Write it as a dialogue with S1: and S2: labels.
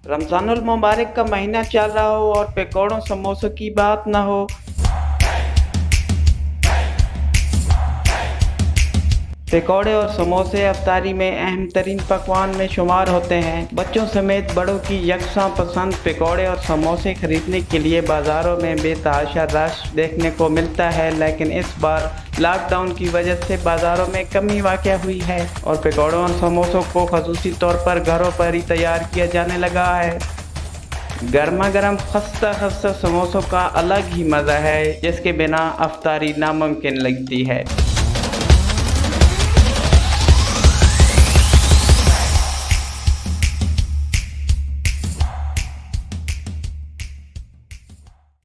S1: रमज़ानुल मुबारक का महीना चल रहा हो और पकौड़ों समोसों की बात ना हो। पकौड़े और समोसे अफ्तारी में अहम तरीन पकवान में शुमार होते हैं। बच्चों समेत बड़ों की यकसां पसंद पकौड़े और समोसे खरीदने के लिए बाज़ारों में बेतहाशा रश देखने को मिलता है, लेकिन इस बार लॉकडाउन की वजह से बाज़ारों में कमी वाक़या हुई है और पकौड़ों और समोसों को ख़ुसूसी तौर पर घरों पर ही तैयार किया जाने लगा है। गर्मा गर्म खस्ता खस्ता समोसों का अलग ही मज़ा है, जिसके बिना अफ्तारी नामुमकिन लगती है।